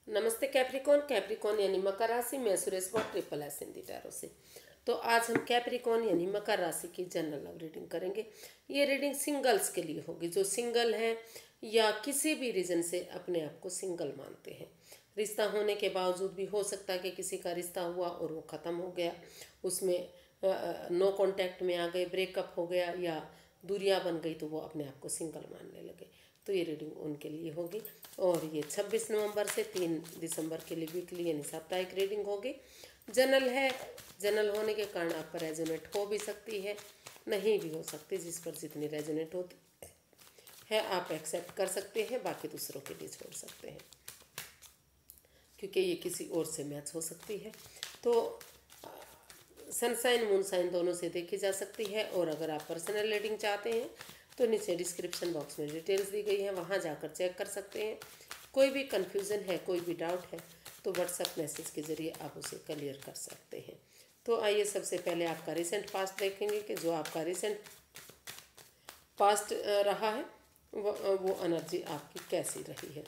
नमस्ते Capricorn. Capricorn यानी मकर राशि में Suresh Gaur triple S Hindi tarot से। तो आज हम कैप्रिकॉन यानी मकर राशि की जनरल लव रीडिंग करेंगे। ये रीडिंग सिंगल्स के लिए होगी, जो सिंगल हैं या किसी भी रीजन से अपने आप को सिंगल मानते हैं। रिश्ता होने के बावजूद भी हो सकता है कि किसी का रिश्ता हुआ और वो ख़त्म हो गया, उसमें नो कांटेक्ट में आ गए, ब्रेकअप हो गया या दूरियां बन गई, तो वो अपने आप को सिंगल मानने लगे। तो ये रीडिंग उनके लिए होगी। और ये 26 नवंबर से 3 दिसंबर के लिए वीकली यानी साप्ताहिक रीडिंग होगी। जनरल है, जनरल होने के कारण आप पर रेजोनेट हो भी सकती है, नहीं भी हो सकती। जिस पर जितनी रेजोनेट होती है आप एक्सेप्ट कर सकते हैं, बाकी दूसरों के लिए छोड़ सकते हैं, क्योंकि ये किसी और से मैच हो सकती है। तो सनसाइन मूनसाइन दोनों से देखी जा सकती है। और अगर आप पर्सनल रीडिंग चाहते हैं तो नीचे डिस्क्रिप्शन बॉक्स में डिटेल्स दी गई है, वहाँ जाकर चेक कर सकते हैं। कोई भी कन्फ्यूज़न है, कोई भी डाउट है, तो व्हाट्सएप मैसेज के ज़रिए आप उसे क्लियर कर सकते हैं। तो आइए सबसे पहले आपका रिसेंट पास्ट देखेंगे कि जो आपका रिसेंट पास्ट रहा है वो एनर्जी आपकी कैसी रही है।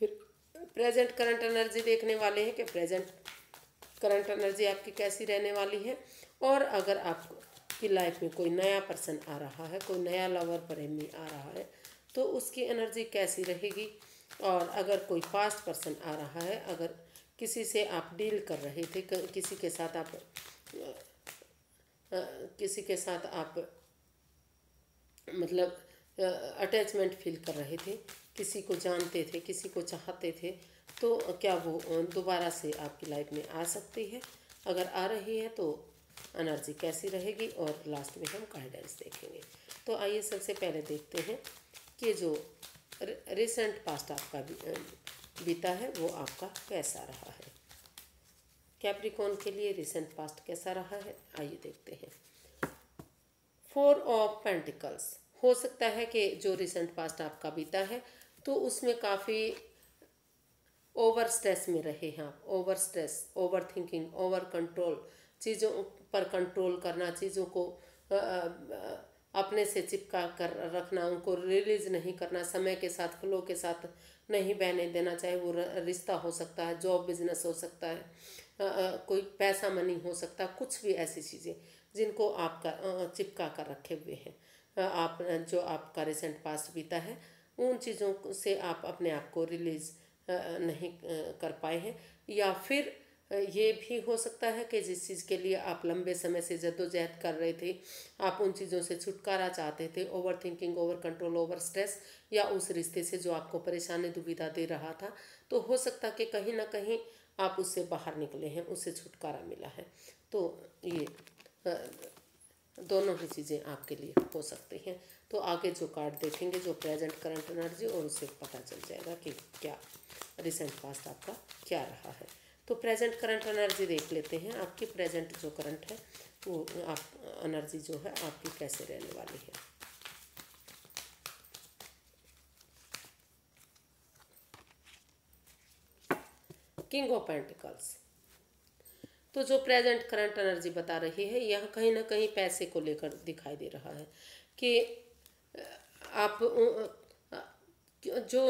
फिर प्रेजेंट करंट एनर्जी देखने वाले हैं कि प्रेजेंट करंट एनर्जी आपकी कैसी रहने वाली है। और अगर आपकी लाइफ में कोई नया पर्सन आ रहा है, कोई नया लवर प्रेमी आ रहा है, तो उसकी एनर्जी कैसी रहेगी। और अगर कोई पास्ट पर्सन आ रहा है, अगर किसी से आप डील कर रहे थे, किसी के साथ आप किसी के साथ आप मतलब अटैचमेंट फील कर रहे थे, किसी को जानते थे, किसी को चाहते थे, तो क्या वो दोबारा से आपकी लाइफ में आ सकती है। अगर आ रही है तो एनर्जी कैसी रहेगी। और लास्ट में हम गाइडेंस देखेंगे। तो आइए सबसे पहले देखते हैं कि जो रिसेंट पास्ट आपका बीता है वो आपका कैसा रहा है। कैप्रिकॉन के लिए रिसेंट पास्ट कैसा रहा है, आइए देखते हैं। 4 ऑफ पेंटिकल्स। हो सकता है कि जो रिसेंट पास्ट आपका बीता है तो उसमें काफ़ी ओवर स्ट्रेस में रहे हैं आप। Over stress, over thinking, over control, चीज़ों पर कंट्रोल करना, चीज़ों को अपने से चिपका कर रखना, उनको रिलीज नहीं करना, समय के साथ फ्लो के साथ नहीं बहने देना। चाहे वो रिश्ता हो सकता है, जॉब बिजनेस हो सकता है, कोई पैसा मनी हो सकता है, कुछ भी ऐसी चीज़ें जिनको आपका चिपका कर रखे हुए हैं। आप जो आपका रिसेंट पास्ट बीता है उन चीज़ों से आप अपने आप को रिलीज़ नहीं कर पाए हैं। या फिर ये भी हो सकता है कि जिस चीज़ के लिए आप लंबे समय से जद्दोजहद कर रहे थे, आप उन चीज़ों से छुटकारा चाहते थे, over thinking, over control, over stress, या उस रिश्ते से जो आपको परेशानी दुविधा दे रहा था, तो हो सकता कि कहीं ना कहीं आप उससे बाहर निकले हैं, उससे छुटकारा मिला है। तो ये दोनों ही चीज़ें आपके लिए हो सकती हैं। तो आगे जो कार्ड देखेंगे, जो प्रेजेंट करंट एनर्जी, और उससे पता चल जाएगा कि क्या रिसेंट पास्ट आपका क्या रहा है। तो प्रेजेंट करंट एनर्जी देख लेते हैं। आपकी प्रेजेंट जो करंट है वो आप एनर्जी जो है आपकी कैसे रहने वाली है। King of pentacles. तो जो प्रेजेंट करंट एनर्जी बता रही है, यह कहीं ना कहीं पैसे को लेकर दिखाई दे रहा है कि आप जो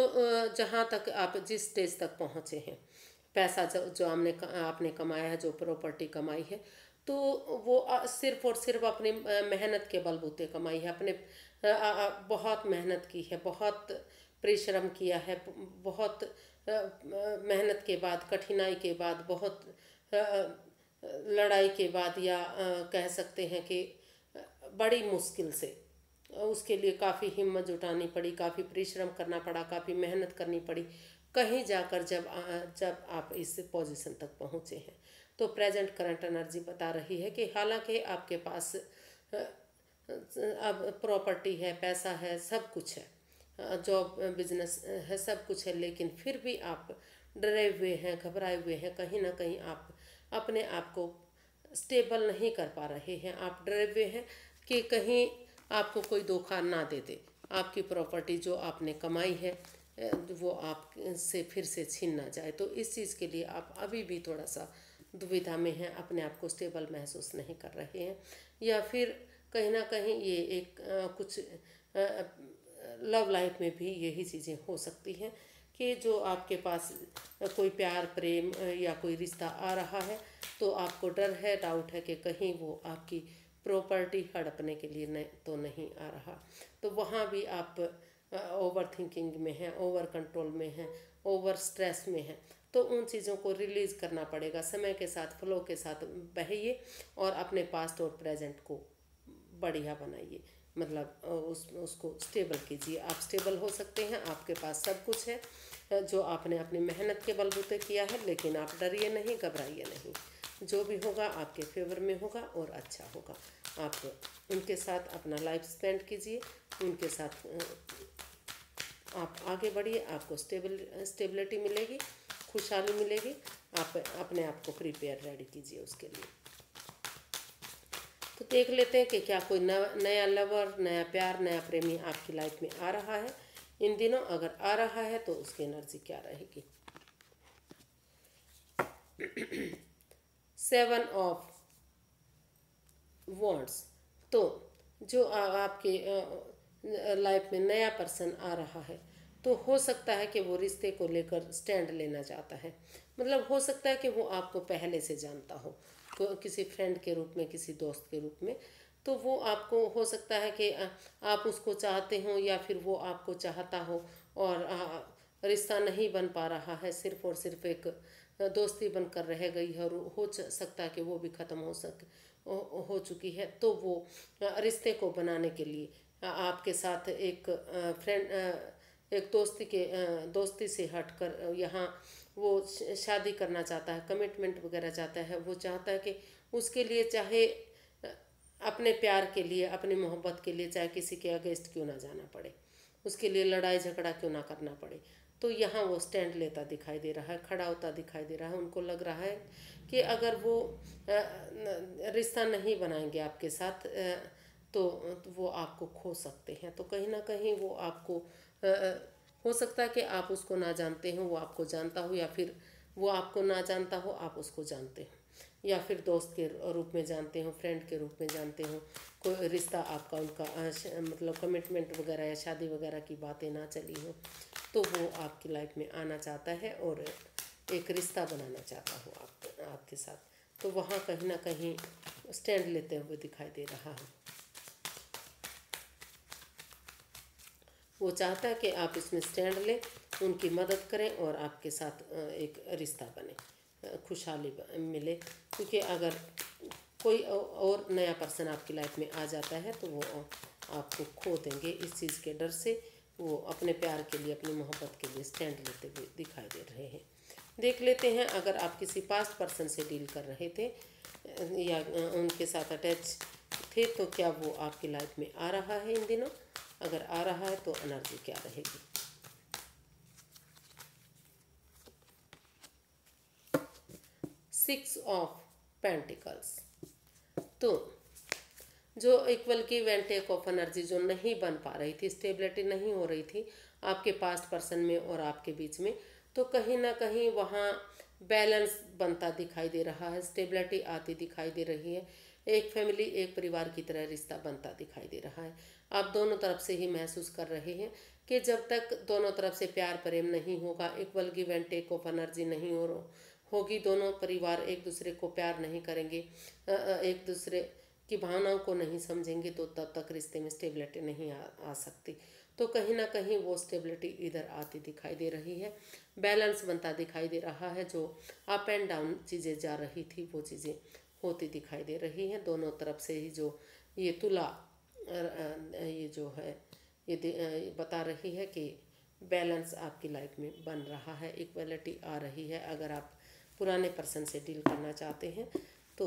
जहाँ तक आप जिस स्टेज तक पहुँचे हैं, पैसा जो आपने कमाया है, जो प्रॉपर्टी कमाई है, तो वो सिर्फ और सिर्फ अपनी मेहनत के बलबूते कमाई है। अपने बहुत मेहनत की है, बहुत परिश्रम किया है, बहुत मेहनत के बाद, कठिनाई के बाद, बहुत लड़ाई के बाद, या कह सकते हैं कि बड़ी मुश्किल से उसके लिए काफ़ी हिम्मत जुटानी पड़ी, काफ़ी परिश्रम करना पड़ा, काफ़ी मेहनत करनी पड़ी, कहीं जाकर जब आप इस पोजीशन तक पहुँचे हैं। तो प्रेजेंट करंट एनर्जी बता रही है कि हालांकि आपके पास अब प्रॉपर्टी है, पैसा है, सब कुछ है, जॉब बिजनेस है, सब कुछ है, लेकिन फिर भी आप डरे हुए हैं, घबराए हुए हैं। कहीं ना कहीं आप अपने आप को स्टेबल नहीं कर पा रहे हैं। आप डरे हुए हैं कि कहीं आपको कोई धोखा ना दे दे, आपकी प्रॉपर्टी जो आपने कमाई है वो आप से फिर से छीन ना जाए। तो इस चीज़ के लिए आप अभी भी थोड़ा सा दुविधा में हैं, अपने आप को स्टेबल महसूस नहीं कर रहे हैं। या फिर कहीं ना कहीं ये एक कुछ लव लाइफ में भी यही चीज़ें हो सकती हैं कि जो आपके पास कोई प्यार प्रेम या कोई रिश्ता आ रहा है, तो आपको डर है, डाउट है कि कहीं वो आपकी प्रॉपर्टी हड़पने के लिए तो नहीं आ रहा। तो वहाँ भी आप ओवर थिंकिंग में हैं, ओवर कंट्रोल में हैं, ओवर स्ट्रेस में हैं। तो उन चीज़ों को रिलीज़ करना पड़ेगा। समय के साथ फ्लो के साथ बहिए और अपने पास्ट और प्रेजेंट को बढ़िया बनाइए, मतलब उसको स्टेबल कीजिए। आप स्टेबल हो सकते हैं, आपके पास सब कुछ है जो आपने अपनी मेहनत के बलबूते किया है, लेकिन आप डरिए नहीं, घबराइए नहीं। जो भी होगा आपके फेवर में होगा और अच्छा होगा। आप उनके साथ अपना लाइफ स्पेंड कीजिए, उनके साथ आप आगे बढ़िए, आपको स्टेबिलिटी मिलेगी, खुशहाली मिलेगी। आप अपने आप को प्रिपेयर रेडी कीजिए उसके लिए। तो देख लेते हैं कि क्या कोई नया लवर, नया प्यार, नया प्रेमी आपकी लाइफ में आ रहा है इन दिनों। अगर आ रहा है तो उसकी एनर्जी क्या रहेगी। 7 ऑफ वॉन्ड्स। तो जो आपके लाइफ में नया पर्सन आ रहा है, तो हो सकता है कि वो रिश्ते को लेकर स्टैंड लेना चाहता है। मतलब हो सकता है कि वो आपको पहले से जानता हो, किसी फ्रेंड के रूप में, किसी दोस्त के रूप में। तो वो आपको हो सकता है कि आप उसको चाहते हो या फिर वो आपको चाहता हो, और रिश्ता नहीं बन पा रहा है, सिर्फ और सिर्फ एक दोस्ती बनकर रह गई है, और हो सकता है कि वो भी ख़त्म हो चुकी है। तो वो रिश्ते को बनाने के लिए आपके साथ एक एक दोस्ती से हटकर यहाँ वो शादी करना चाहता है, कमिटमेंट वगैरह चाहता है। वो चाहता है कि उसके लिए, चाहे अपने प्यार के लिए, अपनी मोहब्बत के लिए, चाहे किसी के अगेंस्ट क्यों ना जाना पड़े, उसके लिए लड़ाई झगड़ा क्यों ना करना पड़े। तो यहाँ वो स्टैंड लेता दिखाई दे रहा है, खड़ा होता दिखाई दे रहा है। उनको लग रहा है कि अगर वो रिश्ता नहीं बनाएंगे आपके साथ, तो वो आपको खो सकते हैं। तो कहीं ना कहीं वो आपको हो सकता है कि आप उसको ना जानते हो, वो आपको जानता हो, या फिर वो आपको ना जानता हो, आप उसको जानते हो, या फिर दोस्त के रूप में जानते हो, फ्रेंड के रूप में जानते हो। कोई रिश्ता आपका उनका मतलब कमिटमेंट वगैरह या शादी वगैरह की बातें ना चली हो, तो वो आपकी लाइफ में आना चाहता है और एक रिश्ता बनाना चाहता हो आपके साथ। तो वहाँ कहीं ना कहीं स्टैंड लेते हुए दिखाई दे रहा है। वो चाहता है कि आप इसमें स्टैंड लें, उनकी मदद करें और आपके साथ एक रिश्ता बने, खुशहाली मिले। क्योंकि अगर कोई और नया पर्सन आपकी लाइफ में आ जाता है, तो वो आपको खो देंगे। इस चीज़ के डर से वो अपने प्यार के लिए, अपनी मोहब्बत के लिए स्टैंड लेते हुए दिखाई दे रहे हैं। देख लेते हैं, अगर आप किसी पास्ट पर्सन से डील कर रहे थे या उनके साथ अटैच थे, तो क्या वो आपकी लाइफ में आ रहा है इन दिनों। अगर आ रहा है तो एनर्जी क्या रहेगी। Six of pentacles. तो जो इक्वल की वेंटेक ऑफ एनर्जी जो नहीं बन पा रही थी, स्टेबिलिटी नहीं हो रही थी आपके पास्ट पर्सन में और आपके बीच में, तो कहीं ना कहीं वहाँ बैलेंस बनता दिखाई दे रहा है, स्टेबिलिटी आती दिखाई दे रही है। एक फैमिली, एक परिवार की तरह रिश्ता बनता दिखाई दे रहा है। आप दोनों तरफ से ही महसूस कर रहे हैं कि जब तक दोनों तरफ से प्यार प्रेम नहीं होगा, equal give and take of energy नहीं होगी, दोनों परिवार एक दूसरे को प्यार नहीं करेंगे, एक दूसरे की भावनाओं को नहीं समझेंगे, तो तब तक रिश्ते में स्टेबिलिटी नहीं आ सकती। तो कहीं ना कहीं वो स्टेबिलिटी इधर आती दिखाई दे रही है, बैलेंस बनता दिखाई दे रहा है। जो अप एंड डाउन चीज़ें जा रही थी, वो चीज़ें होती दिखाई दे रही हैं। दोनों तरफ से ही जो ये तुला ये जो है ये बता रही है कि बैलेंस आपकी लाइफ में बन रहा है, इक्वलिटी आ रही है। अगर आप पुराने पर्सन से डील करना चाहते हैं, तो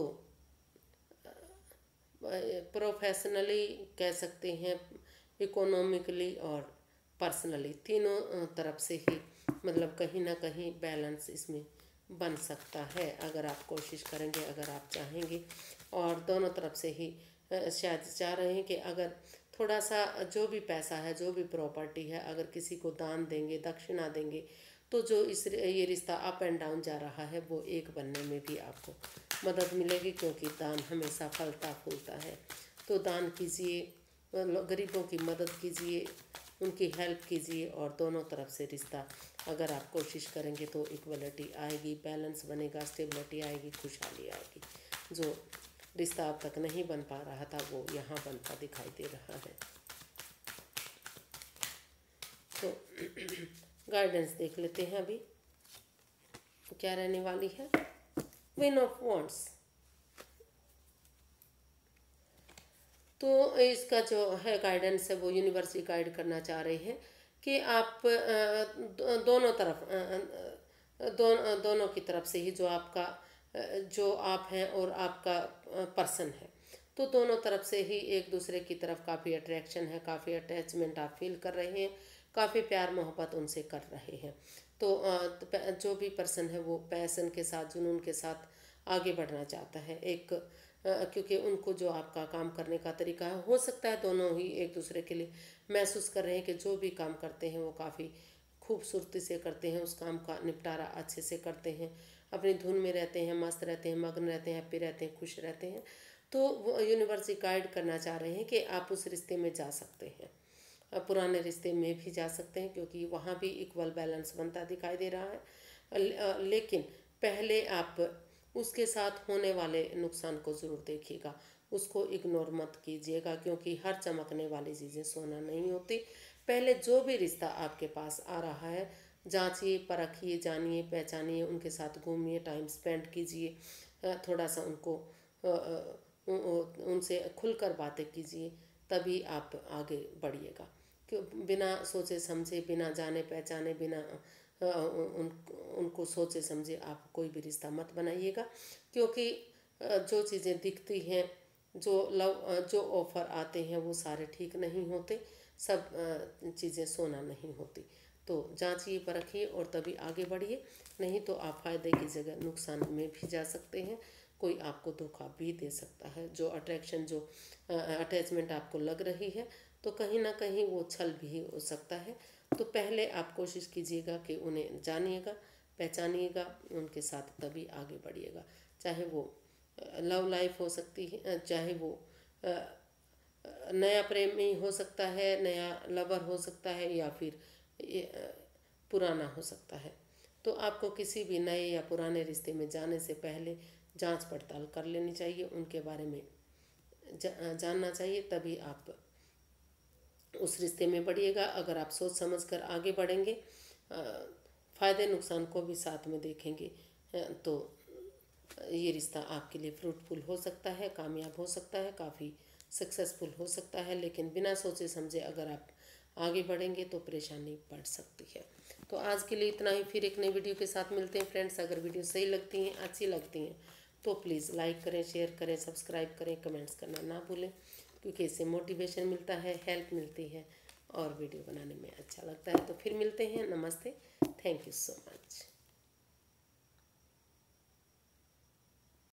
प्रोफेशनली कह सकते हैं, इकोनॉमिकली और पर्सनली, तीनों तरफ से ही मतलब कहीं ना कहीं बैलेंस इसमें बन सकता है, अगर आप कोशिश करेंगे, अगर आप चाहेंगे। और दोनों तरफ से ही शायद चाह रहे हैं कि अगर थोड़ा सा जो भी पैसा है, जो भी प्रॉपर्टी है, अगर किसी को दान देंगे, दक्षिणा देंगे, तो जो ये रिश्ता अप एंड डाउन जा रहा है, वो एक बनने में भी आपको मदद मिलेगी। क्योंकि दान हमेशा फलता फूलता है। तो दान कीजिए, गरीबों की मदद कीजिए, उनकी हेल्प कीजिए और दोनों तरफ से रिश्ता अगर आप कोशिश करेंगे तो इक्वलिटी आएगी, बैलेंस बनेगा, स्टेबिलिटी आएगी, खुशहाली आएगी। जो रिश्ता अब तक नहीं बन पा रहा था वो यहाँ बनता दिखाई दे रहा है। तो गाइडेंस देख लेते हैं अभी क्या रहने वाली है। क्वीन ऑफ वॉन्ड्स, तो इसका जो है गाइडेंस है वो यूनिवर्स गाइड करना चाह रहे हैं कि आप दोनों तरफ दोनों की तरफ से ही जो आपका जो आप हैं और आपका पर्सन है, तो दोनों तरफ से ही एक दूसरे की तरफ काफ़ी अट्रैक्शन है, काफ़ी अटैचमेंट आप फील कर रहे हैं, काफ़ी प्यार मोहब्बत उनसे कर रहे हैं। तो जो भी पर्सन है वो पैशन के साथ, जुनून के साथ आगे बढ़ना चाहता है। एक क्योंकि उनको जो आपका काम करने का तरीका है, हो सकता है दोनों ही एक दूसरे के लिए महसूस कर रहे हैं कि जो भी काम करते हैं वो काफ़ी खूबसूरती से करते हैं, उस काम का निपटारा अच्छे से करते हैं, अपनी धुन में रहते हैं, मस्त रहते हैं, मग्न रहते हैं, हैप्पी रहते हैं, खुश रहते हैं। तो वो यूनिवर्स गाइड करना चाह रहे हैं कि आप उस रिश्ते में जा सकते हैं, पुराने रिश्ते में भी जा सकते हैं, क्योंकि वहाँ भी इक्वल बैलेंस बनता दिखाई दे रहा है। लेकिन पहले आप उसके साथ होने वाले नुकसान को ज़रूर देखिएगा, उसको इग्नोर मत कीजिएगा, क्योंकि हर चमकने वाली चीज़ें सोना नहीं होती। पहले जो भी रिश्ता आपके पास आ रहा है जांचिए, परखिए, जानिए, पहचानिए, उनके साथ घूमिए, टाइम स्पेंड कीजिए, थोड़ा सा उनको उनसे खुलकर बातें कीजिए, तभी आप आगे बढ़िएगा। क्यों बिना सोचे समझे, बिना जाने पहचाने, बिना उनको सोचे समझे आप कोई भी रिश्ता मत बनाइएगा, क्योंकि जो चीज़ें दिखती हैं, जो ऑफ़र आते हैं वो सारे ठीक नहीं होते, सब चीज़ें सोना नहीं होती। तो जांचिए, परखिए और तभी आगे बढ़िए, नहीं तो आप फ़ायदे की जगह नुकसान में भी जा सकते हैं। कोई आपको धोखा भी दे सकता है। जो अट्रैक्शन, जो अटैचमेंट आपको लग रही है, तो कहीं ना कहीं वो छल भी हो सकता है। तो पहले आप कोशिश कीजिएगा कि उन्हें जानिएगा, पहचानिएगा, उनके साथ तभी आगे बढ़िएगा। चाहे वो लव लाइफ हो सकती है, चाहे वो नया प्रेमी हो सकता है, नया लवर हो सकता है, या फिर पुराना हो सकता है। तो आपको किसी भी नए या पुराने रिश्ते में जाने से पहले जांच पड़ताल कर लेनी चाहिए, उनके बारे में जानना चाहिए, तभी आप उस रिश्ते में बढ़िएगा। अगर आप सोच समझ कर आगे बढ़ेंगे, फ़ायदे नुकसान को भी साथ में देखेंगे, तो ये रिश्ता आपके लिए फ्रूटफुल हो सकता है, कामयाब हो सकता है, काफ़ी सक्सेसफुल हो सकता है। लेकिन बिना सोचे समझे अगर आप आगे बढ़ेंगे तो परेशानी बढ़ सकती है। तो आज के लिए इतना ही, फिर एक नई वीडियो के साथ मिलते हैं फ्रेंड्स। अगर वीडियो सही लगती हैं, अच्छी लगती हैं, तो प्लीज़ लाइक करें, शेयर करें, सब्सक्राइब करें, कमेंट्स करना ना भूलें, क्योंकि इससे मोटिवेशन मिलता है, हेल्प मिलती है और वीडियो बनाने में अच्छा लगता है। तो फिर मिलते हैं। नमस्ते, थैंक यू सो मच।